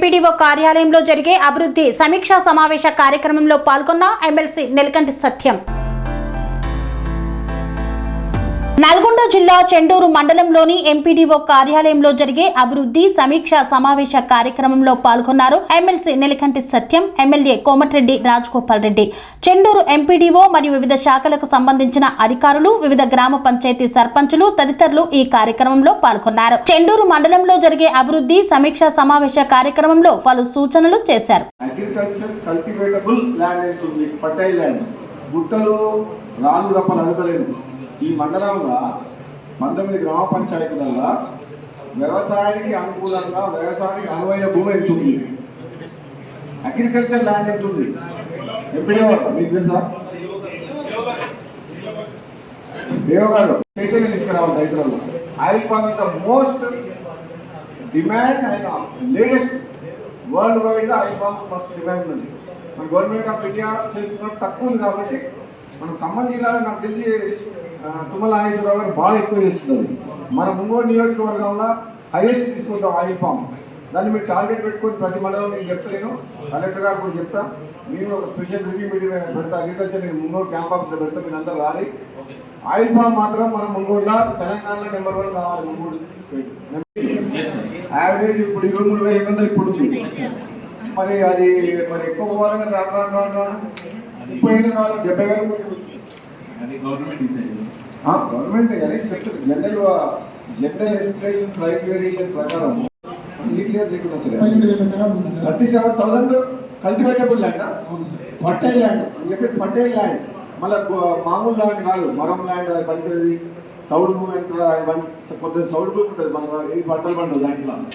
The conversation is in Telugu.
ఎంపీడీఓ కార్యాలయంలో జరిగే అభివృద్ధి సమీక్షా సమావేశ కార్యక్రమంలో పాల్గొన్న ఎమ్మెల్సీ నెలకంటి సత్యం. నల్గొండ జిల్లా చెండూరు మండలంలోని ఎంపీడీఓ కార్యాలయంలో జరిగే అభివృద్ధి సమీక్షా సమావేశ కార్యక్రమంలో పాల్గొన్నారు ఎమ్మెల్సీ నెలకంటి సత్యం, ఎమ్మెల్యే కోమటిరెడ్డి రాజగోపాల్ రెడ్డి. చెండూరు ఎంపీడీఓ మరియు వివిధ శాఖలకు సంబంధించిన అధికారులు, వివిధ గ్రామ పంచాయతీ సర్పంచులు తదితరులు ఈ కార్యక్రమంలో పాల్గొన్నారు. చెండూరు మండలంలో జరిగే అభివృద్ధి సమీక్షా సమావేశ కార్యక్రమంలో పలు సూచనలు చేశారు. అగ్రికల్చర్ కల్టివేటబుల్ ల్యాండ్ అవుతుంది, ఫర్టైల్ ల్యాండ్, గుట్టలు రాళ్ళు రప్పలు అడగలేను. ఈ మండలంలో 19 గ్రామ పంచాయతీలలో వ్యవసాయానికి అనుకూలంగా వ్యవసాయానికి అనువైన భూమి ఎంతుంది, అగ్రికల్చర్ ల్యాండ్ ఎంతుంది ఎంపీడీఓ మీకు తెలుసా? దేవ గారు చైతన్యం తీసుకురావాలి రైతులలో. Oil palm is the most demand and latest world వైడ్గా ఆయిల్ పామ్ మస్తు డిమాండ్ ఉంది. మన గవర్నమెంట్ ఆఫ్ ఇండియా చేస్తున్నట్టు తక్కువ ఉంది కాబట్టి మనం ఖమ్మం జిల్లాలో నాకు తెలిసి తుమ్మల నాగేశ్వరరావు గారు బాగా ఎక్కువ చేస్తున్నారు. మన ముంగోడు నియోజకవర్గంలో హైయెస్ట్ తీసుకుంటాం ఆయిల్ పామ్. దాన్ని మీరు టార్గెట్ పెట్టుకొని ప్రతి మండలం నేను చెప్తాను, కలెక్టర్ గారు కూడా చెప్తా. నేను ఒక స్పెషల్ రివ్యూ మీటింగ్ పెడతా, అగ్రికల్చర్ నేను ముంగోడు క్యాంప్ ఆఫీస్లో పెడతా. మీరు అందరూ రారి. ఆయిల్ పామ్ మాత్రం మన ముంగోడులో తెలంగాణలో నెంబర్ 1 కావాలి. ముంగోడు యావరేజ్ ఇప్పుడు 23,800 ఇప్పుడు ఉంది. మరి అది మరి ఎక్కువ పోవాలని రాను 30 ఏళ్ళ తర్వాత 70,000 గవర్నమెంట్ అదే చెప్తారు. జనరల్ ఎస్కలేషన్ ప్రైస్ వేరియేషన్ ప్రకారం క్లియర్ లేకుండా సరే 37,000 కల్టివేటబుల్ ల్యాండ్, ఫర్టైల్ ల్యాండ్ అని చెప్పేసి ఫర్టైల్ ల్యాండ్. మళ్ళీ మామూలు ల్యాండ్ కాదు, మరం ల్యాండ్ అది పనిచేది. సౌడ్ భూమి అంటారు, కొద్దిగా సౌడ్ భూమి ఉంటుంది. మన ఇది బట్టలు పండుగ దాంట్లో